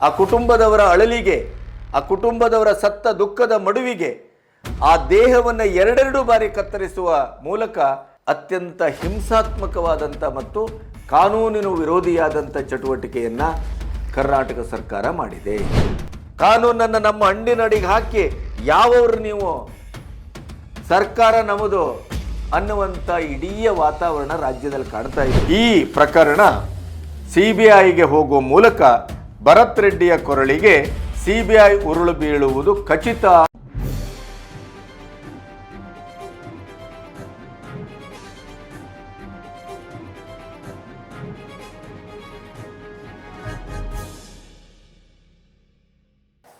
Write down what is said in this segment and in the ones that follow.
ಆ ಕುಟುಂಬದವರ ಅಳಲಿಗೆ, ಆ ಕುಟುಂಬದವರ ಸತ್ತ ದುಃಖದ ಮಡುವಿಗೆ ಆ ದೇಹವನ್ನು ಎರಡೆರಡು ಬಾರಿ ಕತ್ತರಿಸುವ ಮೂಲಕ ಅತ್ಯಂತ ಹಿಂಸಾತ್ಮಕವಾದಂಥ ಮತ್ತು ಕಾನೂನಿನ ವಿರೋಧಿಯಾದಂಥ ಚಟುವಟಿಕೆಯನ್ನು ಕರ್ನಾಟಕ ಸರ್ಕಾರ ಮಾಡಿದೆ. ಕಾನೂನನ್ನು ನಮ್ಮ ಹಣ್ಣಿನಡಿಗೆ ಹಾಕಿ ಯಾವವರು ನೀವು ಸರ್ಕಾರ ನಮ್ಮದು ಅನ್ನುವಂಥ ಇಡೀ ವಾತಾವರಣ ರಾಜ್ಯದಲ್ಲಿ ಕಾಣ್ತಾ ಇದೆ. ಈ ಪ್ರಕರಣ CBIಗೆ ಹೋಗುವ ಮೂಲಕ ಭರತ್ ರೆಡ್ಡಿಯ ಕೊರಳಿಗೆ CBI ಉರುಳು ಬೀಳುವುದು ಖಚಿತ.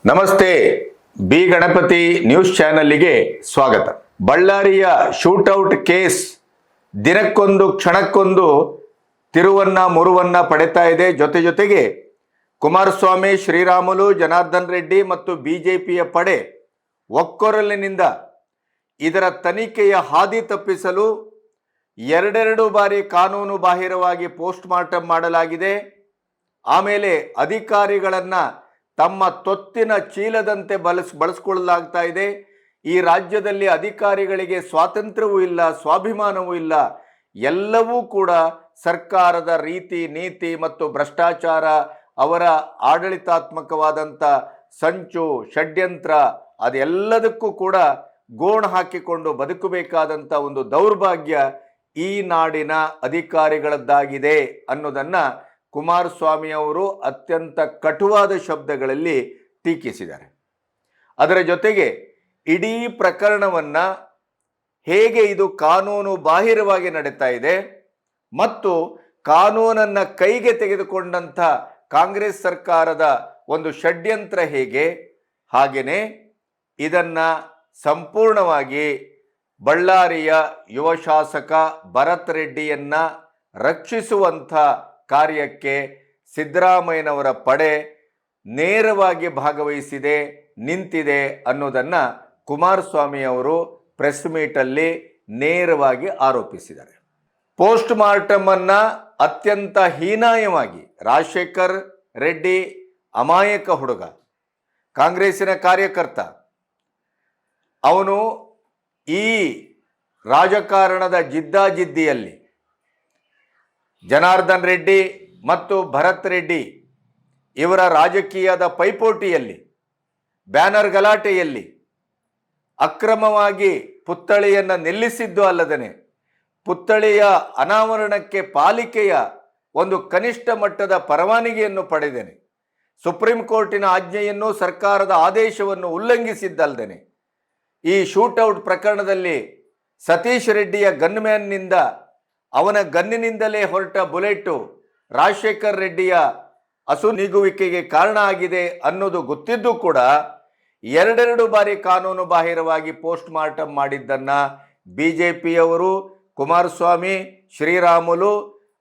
ನಮಸ್ತೆ, ಬಿ ಗಣಪತಿ ನ್ಯೂಸ್ ಚಾನೆಲ್ಗೆ ಸ್ವಾಗತ. ಬಳ್ಳಾರಿಯ ಶೂಟೌಟ್ ಕೇಸ್ ದಿನಕ್ಕೊಂದು ಕ್ಷಣಕ್ಕೊಂದು ತಿರುವನ್ನ ಮುರುವನ್ನ ಪಡೆತಾ ಇದೆ. ಜೊತೆಗೆ ಕುಮಾರಸ್ವಾಮಿ, ಶ್ರೀರಾಮುಲು, ಜನಾರ್ದನ್ ರೆಡ್ಡಿ ಮತ್ತು BJPಯ ಪಡೆ ಒಕ್ಕೊರಲಿನಿಂದ ಇದರ ತನಿಖೆಯ ಹಾದಿ ತಪ್ಪಿಸಲು ಎರಡೆರಡು ಬಾರಿ ಕಾನೂನು ಬಾಹಿರವಾಗಿ ಪೋಸ್ಟ್ ಮಾರ್ಟಮ್ ಮಾಡಲಾಗಿದೆ. ಆಮೇಲೆ ಅಧಿಕಾರಿಗಳನ್ನು ತಮ್ಮ ತೊತ್ತಿನ ಚೀಲದಂತೆ ಬಳಸ್ಕೊಳ್ಳಲಾಗ್ತಾ ಇದೆ. ಈ ರಾಜ್ಯದಲ್ಲಿ ಅಧಿಕಾರಿಗಳಿಗೆ ಸ್ವಾತಂತ್ರ್ಯವೂ ಇಲ್ಲ, ಸ್ವಾಭಿಮಾನವೂ ಇಲ್ಲ. ಎಲ್ಲವೂ ಕೂಡ ಸರ್ಕಾರದ ರೀತಿ ನೀತಿ ಮತ್ತು ಭ್ರಷ್ಟಾಚಾರ, ಅವರ ಆಡಳಿತಾತ್ಮಕವಾದಂಥ ಸಂಚು ಷಡ್ಯಂತ್ರ, ಅದೆಲ್ಲದಕ್ಕೂ ಕೂಡ ಗೋಣು ಹಾಕಿಕೊಂಡು ಬದುಕಬೇಕಾದಂಥ ಒಂದು ದೌರ್ಭಾಗ್ಯ ಈ ನಾಡಿನ ಅಧಿಕಾರಿಗಳದ್ದಾಗಿದೆ ಅನ್ನೋದನ್ನು ಕುಮಾರಸ್ವಾಮಿ ಅವರು ಅತ್ಯಂತ ಕಟುವಾದ ಶಬ್ದಗಳಲ್ಲಿ ಟೀಕಿಸಿದ್ದಾರೆ. ಅದರ ಜೊತೆಗೆ ಇಡೀ ಪ್ರಕರಣವನ್ನು ಹೇಗೆ ಇದು ಕಾನೂನು ಬಾಹಿರವಾಗಿ ನಡೀತಾ ಇದೆ ಮತ್ತು ಕಾನೂನನ್ನು ಕೈಗೆ ತೆಗೆದುಕೊಂಡಂಥ ಕಾಂಗ್ರೆಸ್ ಸರ್ಕಾರದ ಒಂದು ಷಡ್ಯಂತ್ರ ಹೇಗೆ, ಹಾಗೆಯೇ ಇದನ್ನು ಸಂಪೂರ್ಣವಾಗಿ ಬಳ್ಳಾರಿಯ ಯುವ ಶಾಸಕ ಭರತ್ ರೆಡ್ಡಿಯನ್ನು ರಕ್ಷಿಸುವಂಥ ಕಾರ್ಯಕ್ಕೆ ಸಿದ್ದರಾಮಯ್ಯನವರ ಪಡೆ ನೇರವಾಗಿ ಭಾಗವಹಿಸಿದೆ, ನಿಂತಿದೆ ಅನ್ನೋದನ್ನು ಕುಮಾರಸ್ವಾಮಿ ಅವರು ಪ್ರೆಸ್ ಮೀಟಲ್ಲಿ ನೇರವಾಗಿ ಆರೋಪಿಸಿದ್ದಾರೆ. ಪೋಸ್ಟ್ ಮಾರ್ಟಮ್ ಅನ್ನು ಅತ್ಯಂತ ಹೀನಾಯವಾಗಿ ರಾಜಶೇಖರ್ ರೆಡ್ಡಿ ಅಮಾಯಕ ಹುಡುಗ, ಕಾಂಗ್ರೆಸ್ಸಿನ ಕಾರ್ಯಕರ್ತ, ಅವನು ಈ ರಾಜಕಾರಣದ ಜಿದ್ದಾಜಿದ್ದಿಯಲ್ಲಿ ಜನಾರ್ದನ್ ರೆಡ್ಡಿ ಮತ್ತು ಭರತ್ ರೆಡ್ಡಿ ಇವರ ರಾಜಕೀಯದ ಪೈಪೋಟಿಯಲ್ಲಿ, ಬ್ಯಾನರ್ ಗಲಾಟೆಯಲ್ಲಿ ಅಕ್ರಮವಾಗಿ ಪುತ್ಥಳಿಯನ್ನು ನಿಲ್ಲಿಸಿದ್ದು ಅಲ್ಲದೇ ಪುತ್ಥಳಿಯ ಅನಾವರಣಕ್ಕೆ ಪಾಲಿಕೆಯ ಒಂದು ಕನಿಷ್ಠ ಮಟ್ಟದ ಪರವಾನಗಿಯನ್ನು ಪಡೆದೇನೆ, ಸುಪ್ರೀಂ ಕೋರ್ಟಿನ ಆಜ್ಞೆಯನ್ನು, ಸರ್ಕಾರದ ಆದೇಶವನ್ನು ಉಲ್ಲಂಘಿಸಿದ್ದಲ್ಲದೆ ಈ ಶೂಟೌಟ್ ಪ್ರಕರಣದಲ್ಲಿ ಸತೀಶ್ ರೆಡ್ಡಿಯ ಗನ್ಮ್ಯಾನ್ನಿಂದ, ಅವನ ಗನ್ನಿನಿಂದಲೇ ಹೊರಟ ಬುಲೆಟ್ಟು ರಾಜಶೇಖರ್ ರೆಡ್ಡಿಯ ಅಸುನೀಗುವಿಕೆಗೆ ಕಾರಣ ಆಗಿದೆ ಅನ್ನೋದು ಗೊತ್ತಿದ್ದು ಕೂಡ ಎರಡೆರಡು ಬಾರಿ ಕಾನೂನು ಬಾಹಿರವಾಗಿ ಪೋಸ್ಟ್ ಮಾರ್ಟಮ್ ಮಾಡಿದ್ದನ್ನು BJPಯವರು, ಕುಮಾರಸ್ವಾಮಿ, ಶ್ರೀರಾಮುಲು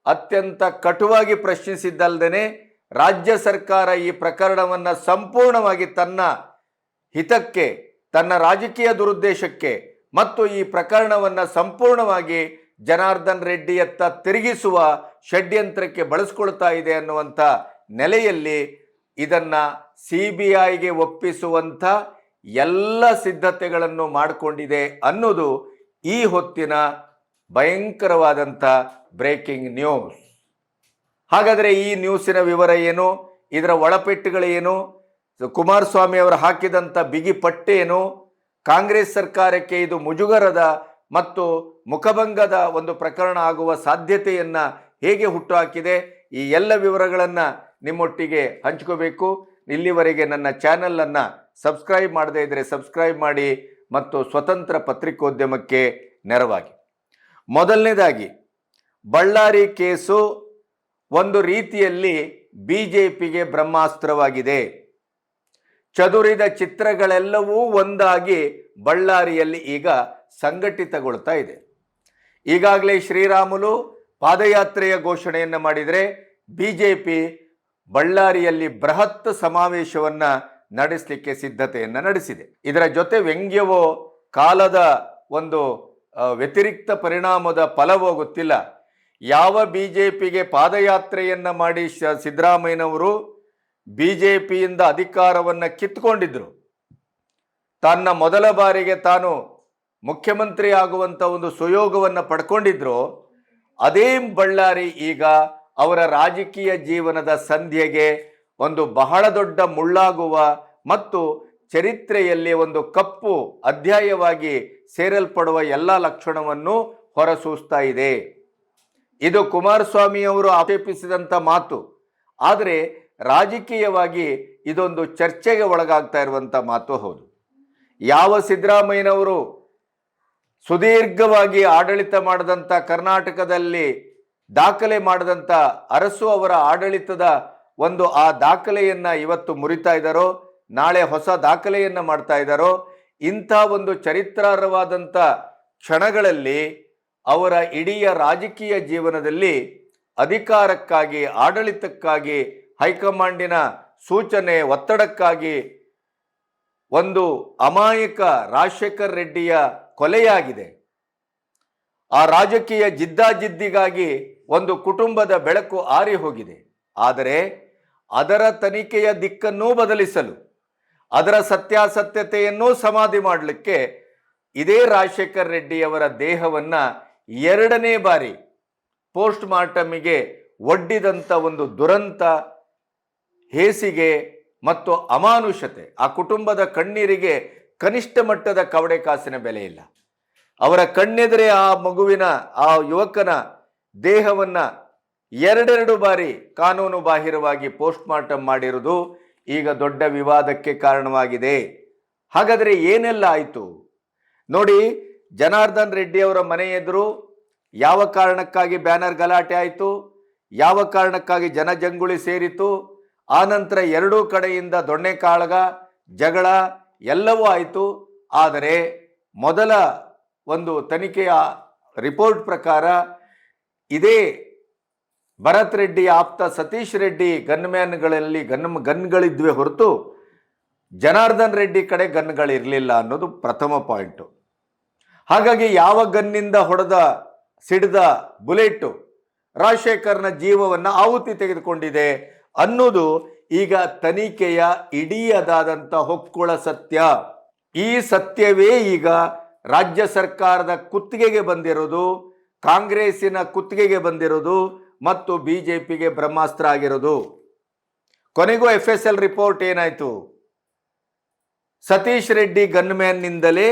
ಅತ್ಯಂತ ಕಟುವಾಗಿ ಪ್ರಶ್ನಿಸಿದ್ದಲ್ಲದೆ ರಾಜ್ಯ ಸರ್ಕಾರ ಈ ಪ್ರಕರಣವನ್ನು ಸಂಪೂರ್ಣವಾಗಿ ತನ್ನ ಹಿತಕ್ಕೆ, ತನ್ನ ರಾಜಕೀಯ ದುರುದ್ದೇಶಕ್ಕೆ ಮತ್ತು ಈ ಪ್ರಕರಣವನ್ನು ಸಂಪೂರ್ಣವಾಗಿ ಜನಾರ್ದನ್ ರೆಡ್ಡಿಯತ್ತ ತಿರುಗಿಸುವ ಷಡ್ಯಂತ್ರಕ್ಕೆ ಬಳಸ್ಕೊಳ್ತಾ ಇದೆ ಅನ್ನುವಂಥ ನೆಲೆಯಲ್ಲಿ ಇದನ್ನು CBIಗೆ ಒಪ್ಪಿಸುವಂಥ ಎಲ್ಲ ಸಿದ್ಧತೆಗಳನ್ನು ಮಾಡಿಕೊಂಡಿದೆ ಅನ್ನೋದು ಈ ಹೊತ್ತಿನ ಭಯಂಕರವಾದಂಥ ಬ್ರೇಕಿಂಗ್ ನ್ಯೂಸ್. ಹಾಗಾದರೆ ಈ ನ್ಯೂಸಿನ ವಿವರ ಏನು, ಇದರ ಒಳಪೆಟ್ಟುಗಳೇನು, ಕುಮಾರಸ್ವಾಮಿ ಅವರು ಹಾಕಿದಂಥ ಬಿಗಿ ಪಟ್ಟೇನು, ಕಾಂಗ್ರೆಸ್ ಸರ್ಕಾರಕ್ಕೆ ಇದು ಮುಜುಗರದ ಮತ್ತು ಮುಖಭಂಗದ ಒಂದು ಪ್ರಕರಣ ಆಗುವ ಸಾಧ್ಯತೆಯನ್ನು ಹೇಗೆ ಹುಟ್ಟುಹಾಕಿದೆ, ಈ ಎಲ್ಲ ವಿವರಗಳನ್ನು ನಿಮ್ಮೊಟ್ಟಿಗೆ ಹಂಚ್ಕೋಬೇಕು. ಇಲ್ಲಿವರೆಗೆ ನನ್ನ ಚಾನಲನ್ನು ಸಬ್ಸ್ಕ್ರೈಬ್ ಮಾಡದೇ ಇದ್ದರೆ ಸಬ್ಸ್ಕ್ರೈಬ್ ಮಾಡಿ ಮತ್ತು ಸ್ವತಂತ್ರ ಪತ್ರಿಕೋದ್ಯಮಕ್ಕೆ ನೆರವಾಗಿ. ಮೊದಲನೇದಾಗಿ, ಬಳ್ಳಾರಿ ಕೇಸು ಒಂದು ರೀತಿಯಲ್ಲಿ BJPಗೆ ಬ್ರಹ್ಮಾಸ್ತ್ರವಾಗಿದೆ. ಚದುರಿದ ಚಿತ್ರಗಳೆಲ್ಲವೂ ಒಂದಾಗಿ ಬಳ್ಳಾರಿಯಲ್ಲಿ ಈಗ ಸಂಘಟಿತಗೊಳ್ತಾ ಇದೆ. ಈಗಾಗಲೇ ಶ್ರೀರಾಮುಲು ಪಾದಯಾತ್ರೆಯ ಘೋಷಣೆಯನ್ನು ಮಾಡಿದರೆ BJP ಬಳ್ಳಾರಿಯಲ್ಲಿ ಬೃಹತ್ ಸಮಾವೇಶವನ್ನು ನಡೆಸಲಿಕ್ಕೆ ಸಿದ್ಧತೆಯನ್ನು ನಡೆಸಿದೆ. ಇದರ ಜೊತೆ ವ್ಯಂಗ್ಯವೋ ಕಾಲದ ಒಂದು ವ್ಯತಿರಿಕ್ತ ಪರಿಣಾಮದ ಫಲವೋ ಗೊತ್ತಿಲ್ಲ. ಯಾವ BJPಗೆ ಪಾದಯಾತ್ರೆಯನ್ನು ಮಾಡಿ ಸಿದ್ದರಾಮಯ್ಯನವರು ಬಿಜೆಪಿಯಿಂದ ಅಧಿಕಾರವನ್ನು ಕಿತ್ತುಕೊಂಡಿದ್ರು. ತನ್ನ ಮೊದಲ ಬಾರಿಗೆ ತಾನು ಮುಖ್ಯಮಂತ್ರಿ ಆಗುವಂಥ ಒಂದು ಸುಯೋಗವನ್ನು ಪಡ್ಕೊಂಡಿದ್ರು. ಅದೇ ಬಳ್ಳಾರಿ ಈಗ ಅವರ ರಾಜಕೀಯ ಜೀವನದ ಸಂಧ್ಯೆಗೆ ಒಂದು ಬಹಳ ದೊಡ್ಡ ಮುಳ್ಳಾಗುವ ಮತ್ತು ಚರಿತ್ರೆಯಲ್ಲಿ ಒಂದು ಕಪ್ಪು ಅಧ್ಯಾಯವಾಗಿ ಸೇರಲ್ಪಡುವ ಎಲ್ಲ ಲಕ್ಷಣವನ್ನು ಹೊರಸೂಸ್ತಾ ಇದೆ. ಇದು ಕುಮಾರಸ್ವಾಮಿ ಅವರು ಆಕ್ಷೇಪಿಸಿದಂಥ ಮಾತು. ಆದರೆ ರಾಜಕೀಯವಾಗಿ ಇದೊಂದು ಚರ್ಚೆಗೆ ಒಳಗಾಗ್ತಾ ಇರುವಂಥ ಮಾತು ಹೌದು. ಯಾವ ಸಿದ್ದರಾಮಯ್ಯನವರು ಸುದೀರ್ಘವಾಗಿ ಆಡಳಿತ ಮಾಡಿದಂಥ ಕರ್ನಾಟಕದಲ್ಲಿ ದಾಖಲೆ ಮಾಡಿದಂಥ ಅರಸು ಅವರ ಆಡಳಿತದ ಒಂದು ಆ ದಾಖಲೆಯನ್ನು ಇವತ್ತು ಮುರಿತಾ ಇದ್ದಾರೋ, ನಾಳೆ ಹೊಸ ದಾಖಲೆಯನ್ನು ಮಾಡ್ತಾ ಇದ್ದಾರೋ, ಇಂಥ ಒಂದು ಚರಿತ್ರಾರ್ಹವಾದಂಥ ಕ್ಷಣಗಳಲ್ಲಿ ಅವರ ಇಡೀ ರಾಜಕೀಯ ಜೀವನದಲ್ಲಿ ಅಧಿಕಾರಕ್ಕಾಗಿ, ಆಡಳಿತಕ್ಕಾಗಿ, ಹೈಕಮಾಂಡಿನ ಸೂಚನೆ, ಒತ್ತಡಕ್ಕಾಗಿ ಒಂದು ಅಮಾಯಕ ರಾಜಶೇಖರ್ ರೆಡ್ಡಿಯ ಕೊಲೆಯಾಗಿದೆ. ಆ ರಾಜಕೀಯ ಜಿದ್ದಾಜಿದ್ದಿಗಾಗಿ ಒಂದು ಕುಟುಂಬದ ಬೆಳಕು ಆರಿ ಹೋಗಿದೆ. ಆದರೆ ಅದರ ತನಿಖೆಯ ದಿಕ್ಕನ್ನೂ ಬದಲಿಸಲು, ಅದರ ಸತ್ಯಾಸತ್ಯತೆಯನ್ನೂ ಸಮಾಧಿ ಮಾಡಲಿಕ್ಕೆ ಇದೇ ರಾಜಶೇಖರ್ ರೆಡ್ಡಿಯವರ ದೇಹವನ್ನು ಎರಡನೇ ಬಾರಿ ಪೋಸ್ಟ್ ಮಾರ್ಟಮಿಗೆ ಒಡ್ಡಿದಂಥ ಒಂದು ದುರಂತ, ಹೇಸಿಗೆ ಮತ್ತು ಅಮಾನುಷತೆ, ಆ ಕುಟುಂಬದ ಕಣ್ಣೀರಿಗೆ ಕನಿಷ್ಠ ಮಟ್ಟದ ಕವಡೆ ಕಾಸಿನ ಬೆಲೆ ಇಲ್ಲ. ಅವರ ಕಣ್ಣೆದುರೇ ಆ ಮಗುವಿನ, ಆ ಯುವಕನ ದೇಹವನ್ನು ಎರಡೆರಡು ಬಾರಿ ಕಾನೂನು ಬಾಹಿರವಾಗಿ ಪೋಸ್ಟ್ ಮಾರ್ಟಮ್ ಮಾಡಿರುವುದು ಈಗ ದೊಡ್ಡ ವಿವಾದಕ್ಕೆ ಕಾರಣವಾಗಿದೆ. ಹಾಗಾದರೆ ಏನೆಲ್ಲ ಆಯಿತು ನೋಡಿ. ಜನಾರ್ದನ್ ರೆಡ್ಡಿ ಅವರ ಮನೆ ಎದುರು ಯಾವ ಕಾರಣಕ್ಕಾಗಿ ಬ್ಯಾನರ್ ಗಲಾಟೆ ಆಯಿತು, ಯಾವ ಕಾರಣಕ್ಕಾಗಿ ಜನಜಂಗುಳಿ ಸೇರಿತು, ಆನಂತರ ಎರಡೂ ಕಡೆಯಿಂದ ದೊಣ್ಣೆ ಕಾಳಗ, ಜಗಳ ಎಲ್ಲವೂ ಆಯಿತು. ಆದರೆ ಮೊದಲ ಒಂದು ತನಿಖೆಯ ರಿಪೋರ್ಟ್ ಪ್ರಕಾರ ಇದೇ ಭರತ್ ರೆಡ್ಡಿ ಆಪ್ತ ಸತೀಶ್ ರೆಡ್ಡಿ ಗನ್ಮ್ಯಾನ್ಗಳಲ್ಲಿ ಗನ್ಗಳಿದ್ವೆ ಹೊರತು ಜನಾರ್ದನ್ ರೆಡ್ಡಿ ಕಡೆ ಗನ್ಗಳಿರಲಿಲ್ಲ ಅನ್ನೋದು ಪ್ರಥಮ ಪಾಯಿಂಟು. ಹಾಗಾಗಿ ಯಾವ ಗನ್ನಿಂದ ಸಿಡಿದ ಬುಲೆಟ್ಟು ರಾಜಶೇಖರ್ನ ಜೀವವನ್ನು ಆಹುತಿ ತೆಗೆದುಕೊಂಡಿದೆ ಅನ್ನೋದು ಈಗ ತನಿಖೆಯ ಇಡೀದಾದಂಥ ಹೊಕ್ಕುಳ ಸತ್ಯ. ಈ ಸತ್ಯವೇ ಈಗ ರಾಜ್ಯ ಸರ್ಕಾರದ ಕುತ್ತಿಗೆಗೆ ಬಂದಿರೋದು, ಕಾಂಗ್ರೆಸ್ಸಿನ ಕುತ್ತಿಗೆಗೆ ಬಂದಿರೋದು ಮತ್ತು ಬಿಜೆಪಿಗೆ ಬ್ರಹ್ಮಾಸ್ತ್ರ ಆಗಿರೋದು. ಕೊನೆಗೂ FSL ರಿಪೋರ್ಟ್ ಏನಾಯಿತು? ಸತೀಶ್ ರೆಡ್ಡಿ ಗನ್ಮ್ಯಾನ್ನಿಂದಲೇ,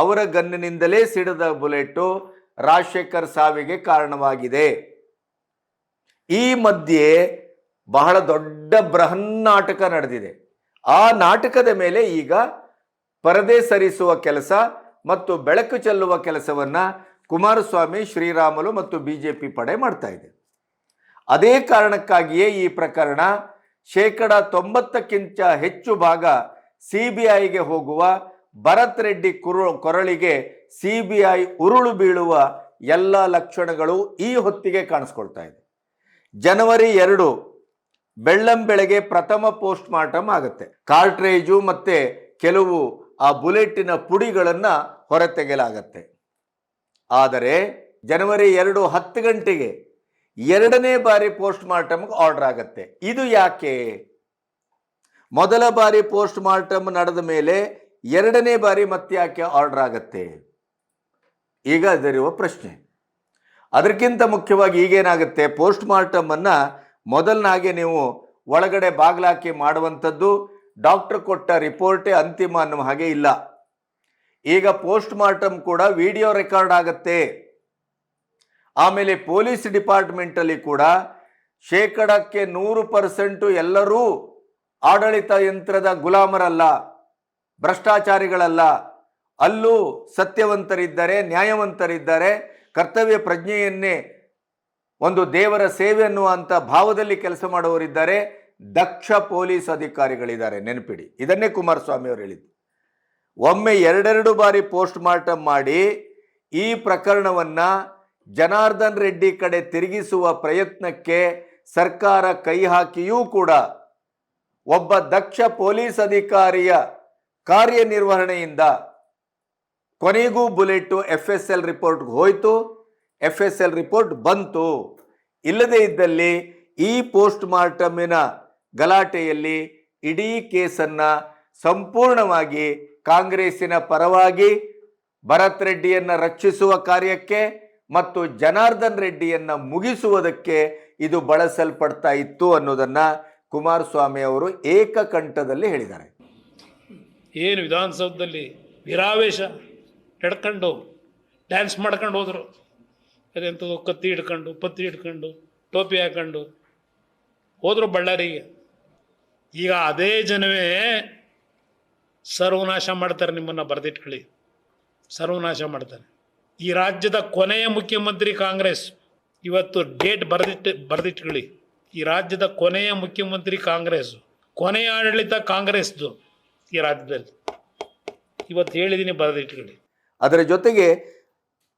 ಅವರ ಗನ್ನಿನಿಂದಲೇ ಸಿಡಿದ ಬುಲೆಟ್ಟು ರಾಜಶೇಖರ್ ಸಾವಿಗೆ ಕಾರಣವಾಗಿದೆ. ಈ ಮಧ್ಯೆ ಬಹಳ ದೊಡ್ಡ ಬೃಹನ್ನಾಟಕ ನಡೆದಿದೆ. ಆ ನಾಟಕದ ಮೇಲೆ ಈಗ ಪರದೆ ಸರಿಸುವ ಕೆಲಸ ಮತ್ತು ಬೆಳಕು ಚೆಲ್ಲುವ ಕೆಲಸವನ್ನು ಕುಮಾರಸ್ವಾಮಿ, ಶ್ರೀರಾಮುಲು ಮತ್ತು ಬಿಜೆಪಿ ಪಡೆ ಮಾಡ್ತಾ ಇದೆ. ಅದೇ ಕಾರಣಕ್ಕಾಗಿಯೇ ಈ ಪ್ರಕರಣ 90%ಕ್ಕಿಂತ ಹೆಚ್ಚು ಭಾಗ CBIಗೆ ಹೋಗುವ, ಭರತ್ ರೆಡ್ಡಿ ಕೊರಳಿಗೆ CBI ಉರುಳು ಬೀಳುವ ಎಲ್ಲ ಲಕ್ಷಣಗಳು ಈ ಹೊತ್ತಿಗೆ ಕಾಣಿಸ್ಕೊಳ್ತಾ ಇದೆ. ಜನವರಿ 2 ಬೆಳ್ಳಂಬೆಳಗ್ಗೆ ಪ್ರಥಮ ಪೋಸ್ಟ್ ಮಾರ್ಟಮ್ ಆಗುತ್ತೆ. ಕಾರ್ಟ್ರೇಜು ಮತ್ತೆ ಕೆಲವು ಆ ಬುಲೆಟ್ಟಿನ ಪುಡಿಗಳನ್ನು ಹೊರತೆಗೆಯಲಾಗತ್ತೆ. ಆದರೆ ಜನವರಿ 2 10 ಗಂಟೆಗೆ ಎರಡನೇ ಬಾರಿ ಪೋಸ್ಟ್ ಮಾರ್ಟಮ್ಗೆ ಆರ್ಡರ್ ಆಗತ್ತೆ. ಇದು ಯಾಕೆ? ಮೊದಲ ಬಾರಿ ಪೋಸ್ಟ್ ಮಾರ್ಟಮ್ ನಡೆದ ಮೇಲೆ ಎರಡನೇ ಬಾರಿ ಮತ್ತೆ ಯಾಕೆ ಆರ್ಡರ್ ಆಗತ್ತೆ? ಈಗ ಅದರಿರುವ ಪ್ರಶ್ನೆ. ಅದಕ್ಕಿಂತ ಮುಖ್ಯವಾಗಿ ಈಗೇನಾಗುತ್ತೆ, ಪೋಸ್ಟ್ ಮಾರ್ಟಮ್ ಅನ್ನ ಮೊದಲನಾಗೆ ನೀವು ಒಳಗಡೆ ಬಾಗ್ಲಾಕಿ ಮಾಡುವಂಥದ್ದು, ಡಾಕ್ಟರ್ ಕೊಟ್ಟ ರಿಪೋರ್ಟೇ ಅಂತಿಮ ಅನ್ನೋ ಹಾಗೆ ಇಲ್ಲ. ಈಗ ಪೋಸ್ಟ್ ಮಾರ್ಟಮ್ ಕೂಡ ವಿಡಿಯೋ ರೆಕಾರ್ಡ್ ಆಗುತ್ತೆ. ಆಮೇಲೆ ಪೊಲೀಸ್ ಡಿಪಾರ್ಟ್ಮೆಂಟಲ್ಲಿ ಕೂಡ 100% ಎಲ್ಲರೂ ಆಡಳಿತ ಯಂತ್ರದ ಗುಲಾಮರಲ್ಲ, ಭ್ರಷ್ಟಾಚಾರಿಗಳಲ್ಲ. ಅಲ್ಲೂ ಸತ್ಯವಂತರಿದ್ದಾರೆ, ನ್ಯಾಯವಂತರಿದ್ದಾರೆ, ಕರ್ತವ್ಯ ಪ್ರಜ್ಞೆಯನ್ನೇ ಒಂದು ದೇವರ ಸೇವೆ ಅನ್ನುವಂಥ ಭಾವದಲ್ಲಿ ಕೆಲಸ ಮಾಡುವವರಿದ್ದಾರೆ, ದಕ್ಷ ಪೊಲೀಸ್ ಅಧಿಕಾರಿಗಳಿದ್ದಾರೆ. ನೆನಪಿಡಿ, ಇದನ್ನೇ ಕುಮಾರಸ್ವಾಮಿ ಅವರು ಹೇಳಿದ್ದು. ಒಮ್ಮೆ 2 ಬಾರಿ ಪೋಸ್ಟ್ ಮಾರ್ಟಮ್ ಮಾಡಿ ಈ ಪ್ರಕರಣವನ್ನು ಜನಾರ್ದನ್ ರೆಡ್ಡಿ ಕಡೆ ತಿರುಗಿಸುವ ಪ್ರಯತ್ನಕ್ಕೆ ಸರ್ಕಾರ ಕೈ ಹಾಕಿಯೂ ಕೂಡ ಒಬ್ಬ ದಕ್ಷ ಪೊಲೀಸ್ ಅಧಿಕಾರಿಯ ಕಾರ್ಯನಿರ್ವಹಣೆಯಿಂದ ಕೊನೆಗೂ ಬುಲೆಟ್ಟು FSL ರಿಪೋರ್ಟ್ಗೆ ಹೋಯಿತು. FSL ರಿಪೋರ್ಟ್ ಬಂತು. ಇಲ್ಲದೇ ಇದ್ದಲ್ಲಿ ಈ ಪೋಸ್ಟ್ ಮಾರ್ಟಮಿನ ಗಲಾಟೆಯಲ್ಲಿ ಇಡೀ ಕೇಸನ್ನ ಸಂಪೂರ್ಣವಾಗಿ ಕಾಂಗ್ರೆಸ್ಸಿನ ಪರವಾಗಿ ಭರತ್ ರೆಡ್ಡಿಯನ್ನ ರಕ್ಷಿಸುವ ಕಾರ್ಯಕ್ಕೆ ಮತ್ತು ಜನಾರ್ದನ್ ರೆಡ್ಡಿಯನ್ನ ಮುಗಿಸುವುದಕ್ಕೆ ಇದು ಬಳಸಲ್ಪಡ್ತಾ ಇತ್ತು ಅನ್ನೋದನ್ನ ಕುಮಾರಸ್ವಾಮಿ ಅವರು ಏಕಕಂಠದಲ್ಲಿ ಹೇಳಿದ್ದಾರೆ. ಏನು ವಿಧಾನಸೌಧದಲ್ಲಿ ವಿರಾವೇಶ ಎಡ್ಕೊಂಡು ಡ್ಯಾನ್ಸ್ ಮಾಡ್ಕೊಂಡು ಹೋದರು. ಅದೆಂಥದ್ದು ಕತ್ತಿ ಹಿಡ್ಕೊಂಡು ಪತ್ತಿ ಹಿಡ್ಕೊಂಡು ಟೋಪಿ ಹಾಕೊಂಡು ಹೋದರು ಬಳ್ಳಾರಿಗೆ. ಈಗ ಅದೇ ಜನವೇ ಸರ್ವನಾಶ ಮಾಡ್ತಾರೆ, ನಿಮ್ಮನ್ನು ಬರೆದಿಟ್ಕೊಳ್ಳಿ, ಸರ್ವನಾಶ ಮಾಡ್ತಾರೆ. ಈ ರಾಜ್ಯದ ಕೊನೆಯ ಮುಖ್ಯಮಂತ್ರಿ ಕಾಂಗ್ರೆಸ್. ಇವತ್ತು ಡೇಟ್ ಬರೆದಿಟ್ಕೊಳ್ಳಿ. ಈ ರಾಜ್ಯದ ಕೊನೆಯ ಮುಖ್ಯಮಂತ್ರಿ ಕಾಂಗ್ರೆಸ್, ಕೊನೆಯ ಆಡಳಿತ ಕಾಂಗ್ರೆಸ್ದು ಈ ರಾಜ್ಯದಲ್ಲಿ. ಇವತ್ತು ಹೇಳಿದ್ದೀನಿ, ಬರೆದಿಟ್ಕೊಳ್ಳಿ. ಅದರ ಜೊತೆಗೆ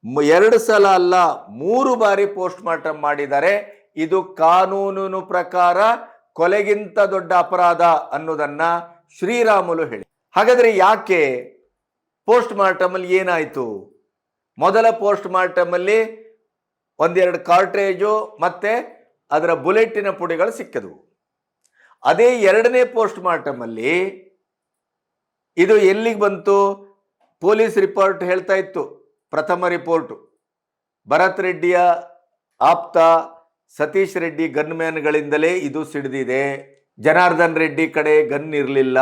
2 ಸಲ ಅಲ್ಲ 3 ಬಾರಿ ಪೋಸ್ಟ್ ಮಾರ್ಟಮ್ ಮಾಡಿದ್ದಾರೆ. ಇದು ಕಾನೂನಿನ ಪ್ರಕಾರ ಕೊಲೆಗಿಂತ ದೊಡ್ಡ ಅಪರಾಧ ಅನ್ನೋದನ್ನ ಶ್ರೀರಾಮುಲು ಹೇಳಿ. ಹಾಗಾದ್ರೆ ಯಾಕೆ ಪೋಸ್ಟ್ ಮಾರ್ಟಮ್ ಅಲ್ಲಿ ಏನಾಯ್ತು? ಮೊದಲ ಪೋಸ್ಟ್ ಮಾರ್ಟಮ್ ಅಲ್ಲಿ 1-2 ಕಾರ್ಟ್ರೇಜು ಮತ್ತೆ ಅದರ ಬುಲೆಟಿನ ಪುಡಿಗಳು ಸಿಕ್ಕದವು. ಅದೇ 2ನೇ ಪೋಸ್ಟ್ ಮಾರ್ಟಮ್ ಅಲ್ಲಿ ಇದು ಎಲ್ಲಿಗೆ ಬಂತು? ಪೊಲೀಸ್ ರಿಪೋರ್ಟ್ ಹೇಳ್ತಾ ಇತ್ತು, ಪ್ರಥಮ ರಿಪೋರ್ಟು, ಭರತ್ ರೆಡ್ಡಿಯ ಆಪ್ತ ಸತೀಶ್ ರೆಡ್ಡಿ ಗನ್ಮ್ಯಾನ್ಗಳಿಂದಲೇ ಇದು ಸಿಡಿದಿದೆ, ಜನಾರ್ದನ್ ರೆಡ್ಡಿ ಕಡೆ ಗನ್ ಇರಲಿಲ್ಲ.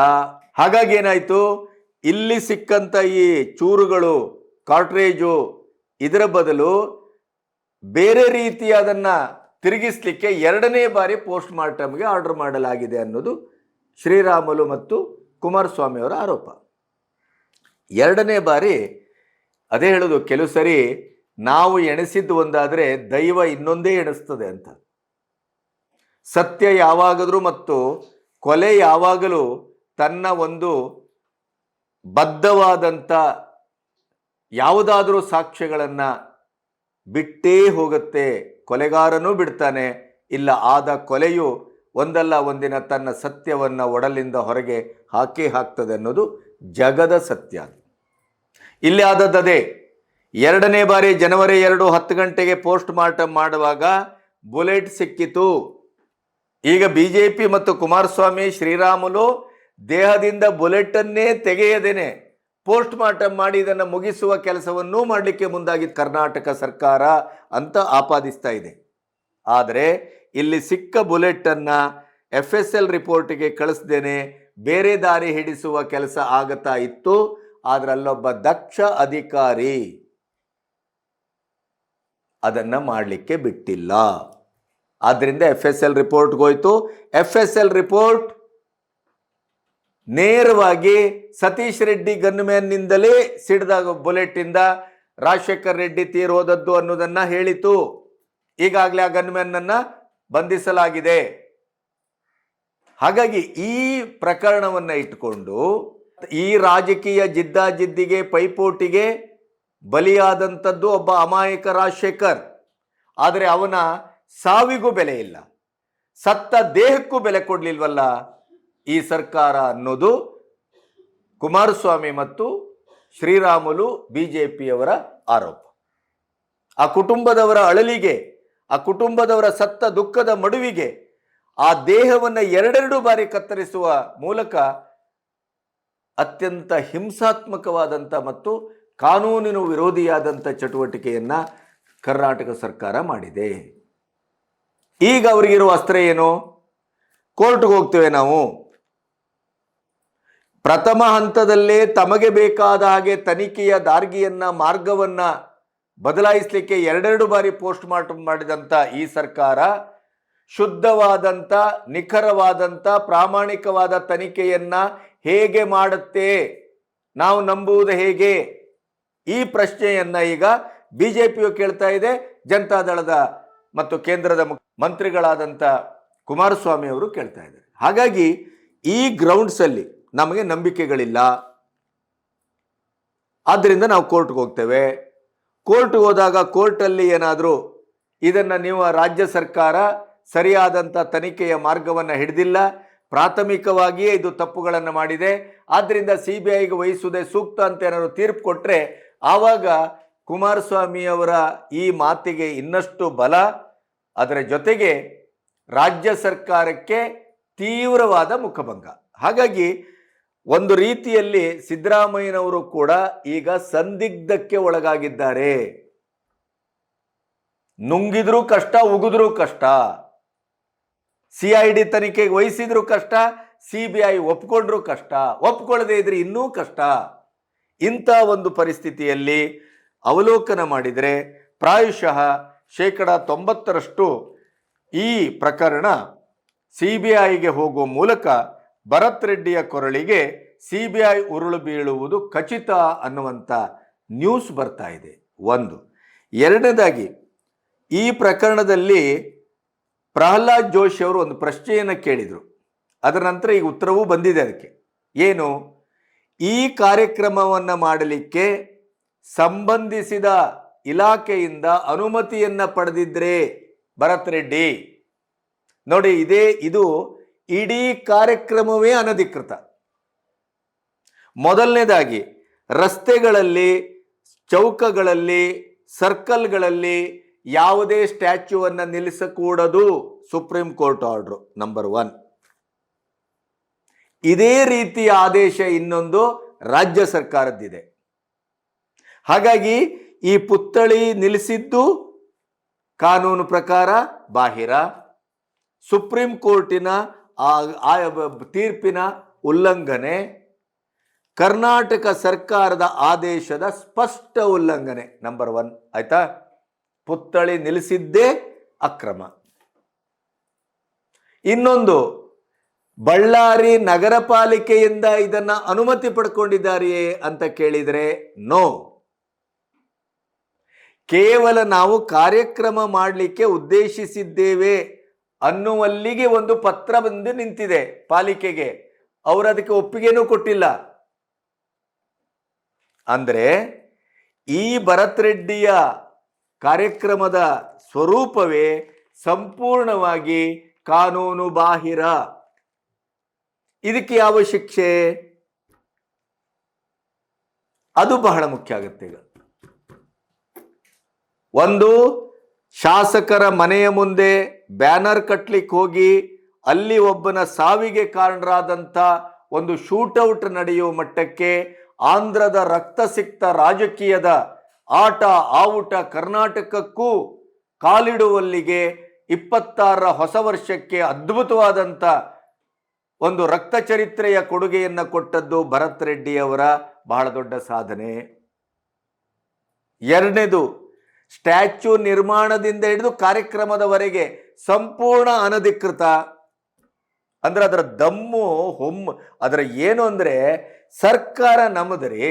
ಹಾಗಾಗಿ ಏನಾಯ್ತು, ಇಲ್ಲಿ ಸಿಕ್ಕಂತ ಈ ಚೂರುಗಳು ಕಾರ್ಟ್ರೇಜು ಇದರ ಬದಲು ಬೇರೆ ರೀತಿ ಅದನ್ನ ತಿರುಗಿಸ್ಲಿಕ್ಕೆ 2ನೇ ಬಾರಿ ಪೋಸ್ಟ್ ಮಾರ್ಟಮ್ಗೆ ಆರ್ಡರ್ ಮಾಡಲಾಗಿದೆ ಅನ್ನೋದು ಶ್ರೀರಾಮುಲು ಮತ್ತು ಕುಮಾರಸ್ವಾಮಿ ಅವರ ಆರೋಪ. 2ನೇ ಬಾರಿ ಅದೇ ಹೇಳೋದು, ಕೆಲವು ಸರಿ ನಾವು ಎಣಿಸಿದ್ದು ಒಂದಾದರೆ ದೈವ ಇನ್ನೊಂದೇ ಎಣಿಸ್ತದೆ ಅಂತ. ಸತ್ಯ ಯಾವಾಗಲೂ ಮತ್ತು ಕೊಲೆ ಯಾವಾಗಲೂ ತನ್ನ ಒಂದು ಬದ್ಧವಾದಂಥ ಯಾವುದಾದ್ರೂ ಸಾಕ್ಷ್ಯಗಳನ್ನು ಬಿಟ್ಟೇ ಹೋಗುತ್ತೆ. ಕೊಲೆಗಾರನೂ ಬಿಡ್ತಾನೆ, ಇಲ್ಲ ಆದ ಕೊಲೆಯು ಒಂದಲ್ಲ ಒಂದಿನ ತನ್ನ ಸತ್ಯವನ್ನು ಒಡಲಿಂದ ಹೊರಗೆ ಹಾಕ್ತದೆ ಅನ್ನೋದು ಜಗದ ಸತ್ಯ. ಇಲ್ಲಿ ಆದದ್ದೇ 2ನೇ ಬಾರಿ ಜನವರಿ 2 10 ಗಂಟೆಗೆ ಪೋಸ್ಟ್ ಮಾರ್ಟಮ್ ಮಾಡುವಾಗ ಬುಲೆಟ್ ಸಿಕ್ಕಿತು. ಈಗ ಬಿಜೆಪಿ ಮತ್ತು ಕುಮಾರಸ್ವಾಮಿ ಶ್ರೀರಾಮುಲು ದೇಹದಿಂದ ಬುಲೆಟನ್ನೇ ತೆಗೆಯದೇನೆ ಪೋಸ್ಟ್ ಮಾರ್ಟಮ್ ಮಾಡಿ ಇದನ್ನು ಮುಗಿಸುವ ಕೆಲಸವನ್ನೂ ಮಾಡಲಿಕ್ಕೆ ಮುಂದಾಗಿದ್ದ ಕರ್ನಾಟಕ ಸರ್ಕಾರ ಅಂತ ಆಪಾದಿಸ್ತಾ ಇದೆ. ಆದರೆ ಇಲ್ಲಿ ಸಿಕ್ಕ ಬುಲೆಟನ್ನು FSL ರಿಪೋರ್ಟ್ಗೆ ಕಳಿಸ್ದೇನೆ ಬೇರೆ ದಾರಿ ಹಿಡಿಸುವ ಕೆಲಸ ಆಗತಾ ಇತ್ತು. ಆದರೆ ಅಲ್ಲೊಬ್ಬ ದಕ್ಷ ಅಧಿಕಾರಿ ಅದನ್ನ ಮಾಡಲಿಕ್ಕೆ ಬಿಟ್ಟಿಲ್ಲ. ಆದ್ದರಿಂದ FSL ರಿಪೋರ್ಟ್ಗೆ ಹೋಯ್ತು. FSL ರಿಪೋರ್ಟ್ ನೇರವಾಗಿ ಸತೀಶ್ ರೆಡ್ಡಿ ಗನ್ಮ್ಯಾನ್ನಿಂದಲೇ ಸಿಡಿದಾಗ ಬುಲೆಟ್ ಇಂದ ರಾಜಶೇಖರ್ ರೆಡ್ಡಿ ತೀರೋದದ್ದು ಅನ್ನೋದನ್ನ ಹೇಳಿತು. ಈಗಾಗಲೇ ಆ ಗನ್ಮ್ಯಾನ್ ಅನ್ನ ಬಂಧಿಸಲಾಗಿದೆ. ಹಾಗಾಗಿ ಈ ಪ್ರಕರಣವನ್ನ ಇಟ್ಟುಕೊಂಡು ಈ ರಾಜಕೀಯ ಜಿದ್ದಾಜಿದ್ದಿಗೆ ಪೈಪೋಟಿಗೆ ಬಲಿಯಾದಂಥದ್ದು ಒಬ್ಬ ಅಮಾಯಕ ರಾಜಶೇಖರ್. ಆದರೆ ಅವನ ಸಾವಿಗೂ ಬೆಲೆ ಇಲ್ಲ, ಸತ್ತ ದೇಹಕ್ಕೂ ಬೆಲೆ ಕೊಡ್ಲಿಲ್ವಲ್ಲ ಈ ಸರ್ಕಾರ ಅನ್ನೋದು ಕುಮಾರಸ್ವಾಮಿ ಮತ್ತು ಶ್ರೀರಾಮುಲು ಬಿಜೆಪಿಯವರ ಆರೋಪ. ಆ ಕುಟುಂಬದವರ ಅಳಲಿಗೆ, ಆ ಕುಟುಂಬದವರ ಸತ್ತ ದುಃಖದ ಮಡುವಿಗೆ ಆ ದೇಹವನ್ನು 2 ಬಾರಿ ಕತ್ತರಿಸುವ ಮೂಲಕ ಅತ್ಯಂತ ಹಿಂಸಾತ್ಮಕವಾದಂಥ ಮತ್ತು ಕಾನೂನಿನ ವಿರೋಧಿಯಾದಂಥ ಚಟುವಟಿಕೆಯನ್ನ ಕರ್ನಾಟಕ ಸರ್ಕಾರ ಮಾಡಿದೆ. ಈಗ ಅವರಿಗಿರುವ ಅಸ್ತ್ರ ಏನು? ಕೋರ್ಟ್ಗೆ ಹೋಗ್ತೇವೆ ನಾವು. ಪ್ರಥಮ ಹಂತದಲ್ಲೇ ತಮಗೆ ಬೇಕಾದ ಹಾಗೆ ತನಿಖೆಯ ದಾರ್ಗಿಯನ್ನ ಮಾರ್ಗವನ್ನ ಬದಲಾಯಿಸಲಿಕ್ಕೆ 2 ಬಾರಿ ಪೋಸ್ಟ್ ಮಾರ್ಟಮ್ ಮಾಡಿದಂಥ ಈ ಸರ್ಕಾರ ಶುದ್ಧವಾದಂಥ ನಿಖರವಾದಂಥ ಪ್ರಾಮಾಣಿಕವಾದ ತನಿಖೆಯನ್ನ ಹೇಗೆ ಮಾಡುತ್ತೆ, ನಾವು ನಂಬುವುದು ಹೇಗೆ? ಈ ಪ್ರಶ್ನೆಯನ್ನ ಈಗ ಬಿಜೆಪಿಯು ಕೇಳ್ತಾ ಇದೆ. ಜನತಾದಳದ ಮತ್ತು ಕೇಂದ್ರದ ಮಂತ್ರಿಗಳಾದಂಥ ಕುಮಾರಸ್ವಾಮಿ ಅವರು ಕೇಳ್ತಾ ಇದ್ದಾರೆ. ಹಾಗಾಗಿ ಈ ಗ್ರೌಂಡ್ಸ್ ಅಲ್ಲಿ ನಮಗೆ ನಂಬಿಕೆಗಳಿಲ್ಲ, ಆದ್ದರಿಂದ ನಾವು ಕೋರ್ಟ್ಗೆ ಹೋಗ್ತೇವೆ. ಕೋರ್ಟ್ಗೆ ಹೋದಾಗ ಕೋರ್ಟಲ್ಲಿ ಏನಾದರೂ ಇದನ್ನ ನೀವು ರಾಜ್ಯ ಸರ್ಕಾರ ಸರಿಯಾದಂಥ ತನಿಖೆಯ ಮಾರ್ಗವನ್ನು ಹಿಡಿದಿಲ್ಲ, ಪ್ರಾಥಮಿಕವಾಗಿಯೇ ಇದು ತಪ್ಪುಗಳನ್ನು ಮಾಡಿದೆ, ಆದ್ದರಿಂದ CBIಗೆ ವಹಿಸುವುದೇ ಸೂಕ್ತ ಅಂತ ಏನಾದ್ರು ತೀರ್ಪು ಕೊಟ್ಟರೆ ಆವಾಗ ಕುಮಾರಸ್ವಾಮಿಯವರ ಈ ಮಾತಿಗೆ ಇನ್ನಷ್ಟು ಬಲ. ಅದರ ಜೊತೆಗೆ ರಾಜ್ಯ ಸರ್ಕಾರಕ್ಕೆ ತೀವ್ರವಾದ ಮುಖಭಂಗ. ಹಾಗಾಗಿ ಒಂದು ರೀತಿಯಲ್ಲಿ ಸಿದ್ದರಾಮಯ್ಯನವರು ಕೂಡ ಈಗ ಸಂದಿಗ್ಧಕ್ಕೆ ಒಳಗಾಗಿದ್ದಾರೆ. ನುಂಗಿದ್ರೂ ಕಷ್ಟ, ಉಗಿದ್ರೂ ಕಷ್ಟ. CID ತನಿಖೆಗೆ ವಹಿಸಿದ್ರು ಕಷ್ಟ, CBI ಒಪ್ಕೊಂಡ್ರು ಕಷ್ಟ, ಒಪ್ಕೊಳ್ಳದೆ ಇದ್ರೆ ಇನ್ನೂ ಕಷ್ಟ. ಇಂಥ ಒಂದು ಪರಿಸ್ಥಿತಿಯಲ್ಲಿ ಅವಲೋಕನ ಮಾಡಿದರೆ ಪ್ರಾಯಶಃ 90% ಈ ಪ್ರಕರಣ CBIಗೆ ಹೋಗುವ ಮೂಲಕ ಭರತ್ ರೆಡ್ಡಿಯ ಕೊರಳಿಗೆ CBI ಉರುಳು ಬೀಳುವುದು ಖಚಿತ ಅನ್ನುವಂಥ ನ್ಯೂಸ್ ಬರ್ತಾ ಇದೆ. ಒಂದು. ಎರಡನೇದಾಗಿ, ಈ ಪ್ರಕರಣದಲ್ಲಿ ಪ್ರಹ್ಲಾದ್ ಜೋಶಿ ಅವರು ಒಂದು ಪ್ರಶ್ನೆಯನ್ನು ಕೇಳಿದರು. ಅದರ ನಂತರ ಈಗ ಉತ್ತರವೂ ಬಂದಿದೆ. ಅದಕ್ಕೆ ಏನು, ಈ ಕಾರ್ಯಕ್ರಮವನ್ನು ಮಾಡಲಿಕ್ಕೆ ಸಂಬಂಧಿಸಿದ ಇಲಾಖೆಯಿಂದ ಅನುಮತಿಯನ್ನು ಪಡೆದಿದ್ರೆ ಭರತ್ ರೆಡ್ಡಿ, ನೋಡಿ ಇದು ಇಡೀ ಕಾರ್ಯಕ್ರಮವೇ ಅನಧಿಕೃತ. ಮೊದಲನೇದಾಗಿ, ರಸ್ತೆಗಳಲ್ಲಿ, ಚೌಕಗಳಲ್ಲಿ, ಸರ್ಕಲ್ಗಳಲ್ಲಿ ಯಾವುದೇ ಸ್ಟ್ಯಾಚ್ಯೂವನ್ನು ನಿಲ್ಲಿಸಕೂಡದು, ಸುಪ್ರೀಂ ಕೋರ್ಟ್ ಆರ್ಡರ್ ನಂಬರ್ 1. ಇದೇ ರೀತಿಯ ಆದೇಶ ಇನ್ನೊಂದು ರಾಜ್ಯ ಸರ್ಕಾರದ್ದಿದೆ. ಹಾಗಾಗಿ ಈ ಪುತ್ಥಳಿ ನಿಲ್ಲಿಸಿದ್ದು ಕಾನೂನು ಪ್ರಕಾರ ಬಾಹಿರ, ಸುಪ್ರೀಂ ಕೋರ್ಟಿನ ತೀರ್ಪಿನ ಉಲ್ಲಂಘನೆ, ಕರ್ನಾಟಕ ಸರ್ಕಾರದ ಆದೇಶದ ಸ್ಪಷ್ಟ ಉಲ್ಲಂಘನೆ ನಂಬರ್ 1. ಆಯ್ತಾ? ಪುತ್ಥಳಿ ನಿಲ್ಲಿಸಿದ್ದೇ ಅಕ್ರಮ. ಇನ್ನೊಂದು, ಬಳ್ಳಾರಿ ನಗರ ಪಾಲಿಕೆಯಿಂದ ಇದನ್ನ ಅನುಮತಿ ಪಡ್ಕೊಂಡಿದ್ದಾರೆಯೇ ಅಂತ ಕೇಳಿದರೆ ನೋ. ಕೇವಲ ನಾವು ಕಾರ್ಯಕ್ರಮ ಮಾಡಲಿಕ್ಕೆ ಉದ್ದೇಶಿಸಿದ್ದೇವೆ ಅನ್ನುವಲ್ಲಿಗೆ ಒಂದು ಪತ್ರ ಬಂದು ನಿಂತಿದೆ ಪಾಲಿಕೆಗೆ, ಅವರು ಅದಕ್ಕೆ ಒಪ್ಪಿಗೆನೂ ಕೊಟ್ಟಿಲ್ಲ. ಅಂದ್ರೆ ಈ ಭರತ್ ರೆಡ್ಡಿಯ ಕಾರ್ಯಕ್ರಮದ ಸ್ವರೂಪವೇ ಸಂಪೂರ್ಣವಾಗಿ ಕಾನೂನು ಬಾಹಿರ. ಇದಕ್ಕೆ ಯಾವ ಶಿಕ್ಷೆ, ಅದು ಬಹಳ ಮುಖ್ಯ ಆಗುತ್ತೆ. ಈಗ ಒಂದು, ಶಾಸಕರ ಮನೆಯ ಮುಂದೆ ಬ್ಯಾನರ್ ಕಟ್ಲಿಕ್ಕೆ ಹೋಗಿ ಅಲ್ಲಿ ಒಬ್ಬನ ಸಾವಿಗೆ ಕಾರಣರಾದಂಥ ಒಂದು ಶೂಟೌಟ್ ನಡೆಯುವ ಮಟ್ಟಕ್ಕೆ ಆಂಧ್ರದ ರಕ್ತಸಿಕ್ತ ರಾಜಕೀಯದ ಆಟ ಆವುಟ ಕರ್ನಾಟಕಕ್ಕೂ ಕಾಲಿಡುವಲ್ಲಿಗೆ 26ರ ಹೊಸ ವರ್ಷಕ್ಕೆ ಅದ್ಭುತವಾದಂಥ ಒಂದು ರಕ್ತ ಚರಿತ್ರೆಯ ಕೊಡುಗೆಯನ್ನು ಕೊಟ್ಟದ್ದು ಭರತ್ ರೆಡ್ಡಿಯವರ ಬಹಳ ದೊಡ್ಡ ಸಾಧನೆ. ಎರಡನೇದು, ಸ್ಟ್ಯಾಚ್ಯೂ ನಿರ್ಮಾಣದಿಂದ ಹಿಡಿದು ಕಾರ್ಯಕ್ರಮದವರೆಗೆ ಸಂಪೂರ್ಣ ಅನಧಿಕೃತ. ಅಂದ್ರೆ ಅದರ ದಮ್ಮು ಅದರ ಏನು ಅಂದ್ರೆ, ಸರ್ಕಾರ ನಮ್ಮದ್ರಿ,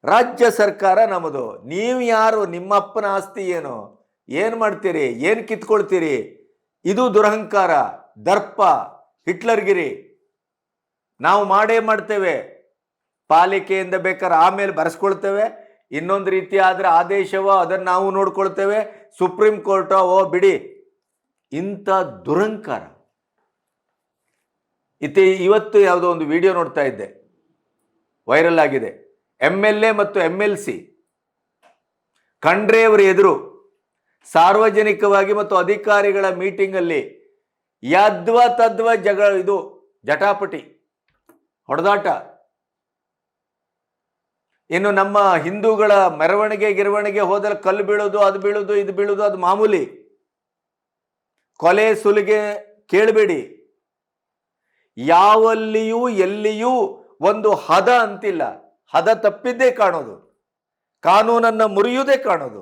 ರಾಜ್ಯ ಸರ್ಕಾರ ನಮ್ಮದು, ನೀವು ಯಾರು, ನಿಮ್ಮಪ್ಪನ ಆಸ್ತಿ ಏನು, ಏನು ಮಾಡ್ತೀರಿ, ಏನು ಕಿತ್ಕೊಳ್ತೀರಿ, ಇದು ದುರಹಂಕಾರ, ದರ್ಪ, ಹಿಟ್ಲರ್ಗಿರಿ. ನಾವು ಮಾಡೇ ಮಾಡ್ತೇವೆ, ಪಾಲಿಕೆಯಿಂದ ಬೇಕಾದ್ರೆ ಆಮೇಲೆ ಬರೆಸ್ಕೊಳ್ತೇವೆ, ಇನ್ನೊಂದು ರೀತಿ ಆದರೆ ಆದೇಶವೋ ಅದನ್ನು ನಾವು ನೋಡ್ಕೊಳ್ತೇವೆ, ಸುಪ್ರೀಂ ಕೋರ್ಟೋ ಓ ಬಿಡಿ. ಇಂಥ ದುರಂಕಾರ. ಇವತ್ತು ಯಾವುದೋ ಒಂದು ವಿಡಿಯೋ ನೋಡ್ತಾ ಇದ್ದೆ, ವೈರಲ್ ಆಗಿದೆ. MLA ಮತ್ತು MLC ಖಂಡ್ರೆಯವರ ಎದುರು ಸಾರ್ವಜನಿಕವಾಗಿ ಮತ್ತು ಅಧಿಕಾರಿಗಳ ಮೀಟಿಂಗಲ್ಲಿ ಯದ್ವ ತದ್ವ ಇದು ಜಟಾಪಟಿ ಹೊಡೆದಾಟ. ಇನ್ನು ನಮ್ಮ ಹಿಂದೂಗಳ ಮೆರವಣಿಗೆ ಹೋದರೆ ಕಲ್ಲು ಬೀಳೋದು, ಅದು ಬೀಳೋದು, ಇದು ಬೀಳೋದು, ಅದು ಮಾಮೂಲಿ. ಕೊಲೆ ಸುಲಿಗೆ ಕೇಳಬೇಡಿ. ಯಾವಲ್ಲಿಯೂ ಎಲ್ಲಿಯೂ ಒಂದು ಹದ ಅಂತಿಲ್ಲ, ಹದ ತಪ್ಪಿದ್ದೇ ಕಾಣೋದು, ಕಾನೂನನ್ನು ಮುರಿಯುವುದೇ ಕಾಣೋದು.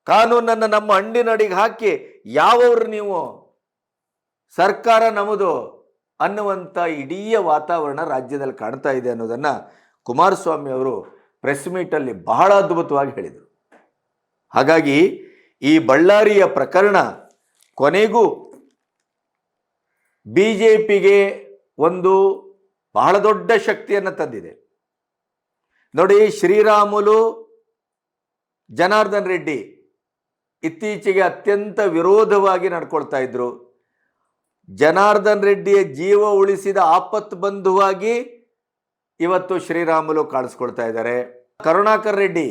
ಕಾನೂನನ್ನು ನಮ್ಮ ಹಣ್ಣಿನಡಿಗೆ ಹಾಕಿ ಯಾವವ್ರು ನೀವು, ಸರ್ಕಾರ ನಮ್ಮದು ಅನ್ನುವಂಥ ಇಡೀ ವಾತಾವರಣ ರಾಜ್ಯದಲ್ಲಿ ಕಾಣ್ತಾ ಇದೆ ಅನ್ನೋದನ್ನು ಕುಮಾರಸ್ವಾಮಿ ಅವರು ಪ್ರೆಸ್ ಮೀಟಲ್ಲಿ ಬಹಳ ಅದ್ಭುತವಾಗಿ ಹೇಳಿದರು. ಹಾಗಾಗಿ ಈ ಬಳ್ಳಾರಿಯ ಪ್ರಕರಣ ಕೊನೆಗೂ BJPಗೆ ಒಂದು ಬಹಳ ದೊಡ್ಡ ಶಕ್ತಿಯನ್ನು ತಂದಿದೆ. ನೋಡಿ, ಶ್ರೀರಾಮುಲು, ಜನಾರ್ದನ್ ರೆಡ್ಡಿ ಇತ್ತೀಚೆಗೆ ಅತ್ಯಂತ ವಿರೋಧವಾಗಿ ನಡ್ಕೊಳ್ತಾ ಇದ್ರು. ಜನಾರ್ದನ್ ರೆಡ್ಡಿಯ ಜೀವ ಉಳಿಸಿದ ಆಪತ್ ಬಂಧುವಾಗಿ ಇವತ್ತು ಶ್ರೀರಾಮುಲು ಕಾಣಿಸ್ಕೊಳ್ತಾ ಇದ್ದಾರೆ. ಕರುಣಾಕರ್ ರೆಡ್ಡಿ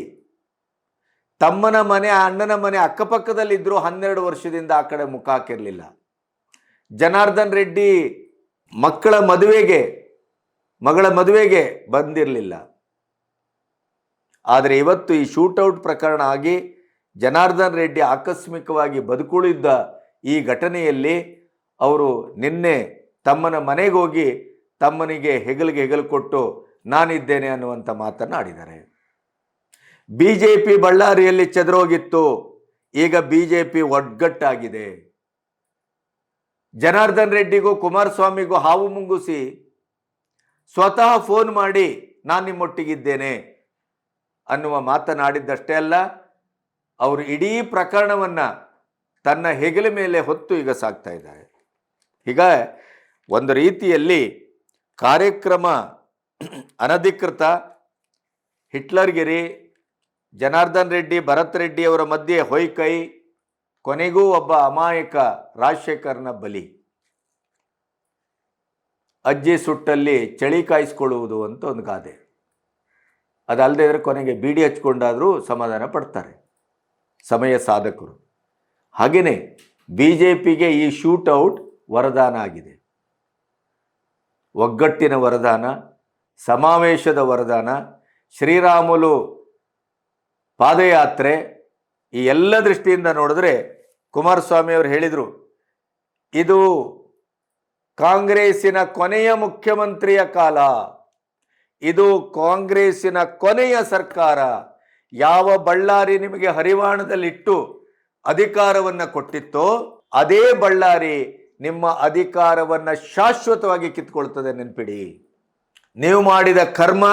ತಮ್ಮನ ಮನೆ, ಅಣ್ಣನ ಮನೆ ಅಕ್ಕಪಕ್ಕದಲ್ಲಿದ್ದರೂ 12 ವರ್ಷದಿಂದ ಆ ಕಡೆ ಮುಖ ಹಾಕಿರಲಿಲ್ಲ. ಜನಾರ್ದನ್ ರೆಡ್ಡಿ ಮಗಳ ಮದುವೆಗೆ ಬಂದಿರಲಿಲ್ಲ. ಆದರೆ ಇವತ್ತು ಈ ಶೂಟೌಟ್ ಪ್ರಕರಣ ಆಗಿ ಜನಾರ್ದನ್ ರೆಡ್ಡಿ ಆಕಸ್ಮಿಕವಾಗಿ ಬದುಕುಳಿದ ಈ ಘಟನೆಯಲ್ಲಿ ಅವರು ನಿನ್ನೆ ತಮ್ಮನ ಮನೆಗೆ ಹೋಗಿ ತಮ್ಮನಿಗೆ ಹೆಗಲು ಕೊಟ್ಟು ನಾನಿದ್ದೇನೆ ಅನ್ನುವಂಥ ಮಾತನ್ನು ಆಡಿದ್ದಾರೆ. ಬಿಜೆಪಿ ಬಳ್ಳಾರಿಯಲ್ಲಿ ಚದುರೋಗಿತ್ತು, ಈಗ ಬಿಜೆಪಿ ಒಗ್ಗಟ್ಟಾಗಿದೆ. ಜನಾರ್ದನ್ ರೆಡ್ಡಿಗೂ ಕುಮಾರಸ್ವಾಮಿಗೂ ಹಾವು ಮುಂಗುಸಿ ಸ್ವತಃ ಫೋನ್ ಮಾಡಿ ನಾನು ನಿಮ್ಮೊಟ್ಟಿಗಿದ್ದೇನೆ ಅನ್ನುವ ಮಾತನಾಡಿದ್ದಷ್ಟೇ ಅಲ್ಲ, ಅವರು ಇಡೀ ಪ್ರಕರಣವನ್ನು ತನ್ನ ಹೆಗಲ ಮೇಲೆ ಹೊತ್ತು ಈಗ ಸಾಗ್ತಾ ಇದ್ದಾರೆ. ಈಗ ಒಂದು ರೀತಿಯಲ್ಲಿ ಕಾರ್ಯಕ್ರಮ ಅನಧಿಕೃತ, ಹಿಟ್ಲರ್ಗಿರಿ, ಜನಾರ್ದನ್ ರೆಡ್ಡಿ ಭರತ್ ರೆಡ್ಡಿ ಅವರ ಮಧ್ಯೆ ಹೊಯ್ಕೈ, ಕೊನೆಗೂ ಒಬ್ಬ ಅಮಾಯಕ ರಾಜಶೇಖರ್ನ ಬಲಿ. ಅಜ್ಜಿ ಸುಟ್ಟಲ್ಲಿ ಚಳಿ ಕಾಯಿಸ್ಕೊಳ್ಳುವುದು ಅಂತ ಒಂದು ಗಾದೆ. ಅದಲ್ಲದೆ ಇದ್ರೆ ಕೊನೆಗೆ ಬೀಡಿ ಹಚ್ಕೊಂಡಾದರೂ ಸಮಾಧಾನ ಪಡ್ತಾರೆ ಸಮಯ ಸಾಧಕರು. ಹಾಗೆಯೇ ಬಿಜೆಪಿಗೆ ಈ ಶೂಟೌಟ್ ವರದಾನ ಆಗಿದೆ. ಒಗ್ಗಟ್ಟಿನ ವರದಾನ, ಸಮಾವೇಶದ ವರದಾನ, ಶ್ರೀರಾಮುಲು ಪಾದಯಾತ್ರೆ, ಈ ಎಲ್ಲ ದೃಷ್ಟಿಯಿಂದ ನೋಡಿದ್ರೆ ಕುಮಾರಸ್ವಾಮಿ ಅವರು ಹೇಳಿದರು, ಇದು ಕಾಂಗ್ರೆಸ್ಸಿನ ಕೊನೆಯ ಮುಖ್ಯಮಂತ್ರಿಯ ಕಾಲ, ಇದು ಕಾಂಗ್ರೆಸ್ಸಿನ ಕೊನೆಯ ಸರ್ಕಾರ. ಯಾವ ಬಳ್ಳಾರಿ ನಿಮಗೆ ಹರಿವಾಣದಲ್ಲಿಟ್ಟು ಅಧಿಕಾರವನ್ನು ಕೊಟ್ಟಿತ್ತೋ ಅದೇ ಬಳ್ಳಾರಿ ನಿಮ್ಮ ಅಧಿಕಾರವನ್ನು ಶಾಶ್ವತವಾಗಿ ಕಿತ್ಕೊಳ್ತದೆ, ನೆನಪಿಡಿ. ನೀವು ಮಾಡಿದ ಕರ್ಮ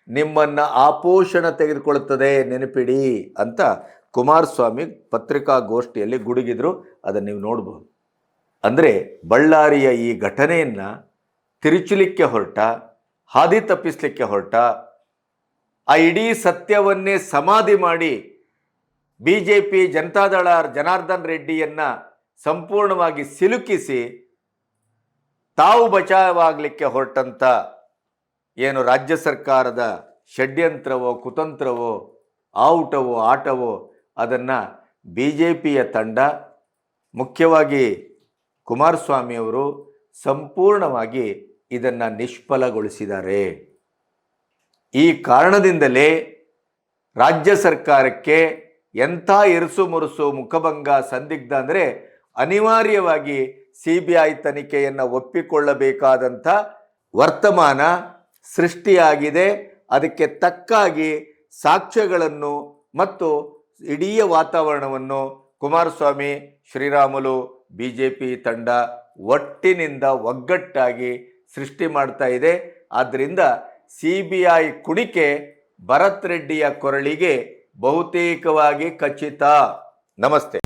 ನಿಮ್ಮನ್ನು ಆಪೋಷಣ ತೆಗೆದುಕೊಳ್ಳುತ್ತದೆ, ನೆನಪಿಡಿ ಅಂತ ಕುಮಾರಸ್ವಾಮಿ ಪತ್ರಿಕಾಗೋಷ್ಠಿಯಲ್ಲಿ ಗುಡುಗಿದ್ರು. ಅದನ್ನು ನೀವು ನೋಡ್ಬೋದು. ಅಂದರೆ ಬಳ್ಳಾರಿಯ ಈ ಘಟನೆಯನ್ನು ತಿರುಚಲಿಕ್ಕೆ ಹೊರಟ, ಹಾದಿ ತಪ್ಪಿಸಲಿಕ್ಕೆ ಹೊರಟ, ಆ ಇಡೀ ಸತ್ಯವನ್ನೇ ಸಮಾಧಿ ಮಾಡಿ ಬಿಜೆಪಿ ಜನತಾದಳ ಜನಾರ್ದನ್ ರೆಡ್ಡಿಯನ್ನು ಸಂಪೂರ್ಣವಾಗಿ ಸಿಲುಕಿಸಿ ತಾವು ಬಚಾವಾಗಲಿಕ್ಕೆ ಹೊರಟಂಥ ಏನು ರಾಜ್ಯ ಸರ್ಕಾರದ ಷಡ್ಯಂತ್ರವೋ ಕುತಂತ್ರವೋ ಆಟವೋ ಅದನ್ನು ಬಿಜೆಪಿಯ ತಂಡ, ಮುಖ್ಯವಾಗಿ ಕುಮಾರಸ್ವಾಮಿಯವರು ಸಂಪೂರ್ಣವಾಗಿ ಇದನ್ನು ನಿಷ್ಫಲಗೊಳಿಸಿದ್ದಾರೆ. ಈ ಕಾರಣದಿಂದಲೇ ರಾಜ್ಯ ಸರ್ಕಾರಕ್ಕೆ ಎಂಥ ಇರುಸು ಮುರುಸು ಮುಖಭಂಗ ಸಂದಿಗ್ಧ ಅಂದರೆ ಅನಿವಾರ್ಯವಾಗಿ CBI ತನಿಖೆಯನ್ನು ಒಪ್ಪಿಕೊಳ್ಳಬೇಕಾದಂಥ ವರ್ತಮಾನ ಸೃಷ್ಟಿಯಾಗಿದೆ. ಅದಕ್ಕೆ ತಕ್ಕಾಗಿ ಸಾಕ್ಷ್ಯಗಳನ್ನು ಮತ್ತು ಇಡೀ ವಾತಾವರಣವನ್ನು ಕುಮಾರಸ್ವಾಮಿ, ಶ್ರೀರಾಮುಲು, BJP ತಂಡ ಒಟ್ಟಿನಿಂದ ಒಗ್ಗಟ್ಟಾಗಿ ಸೃಷ್ಟಿ ಮಾಡ್ತಾ ಇದೆ. ಆದ್ದರಿಂದ CBI ಕುಣಿಕೆ ಭರತ್ ರೆಡ್ಡಿಯ ಕೊರಳಿಗೆ ಬಹುತೇಕವಾಗಿ ಖಚಿತ. ನಮಸ್ತೆ.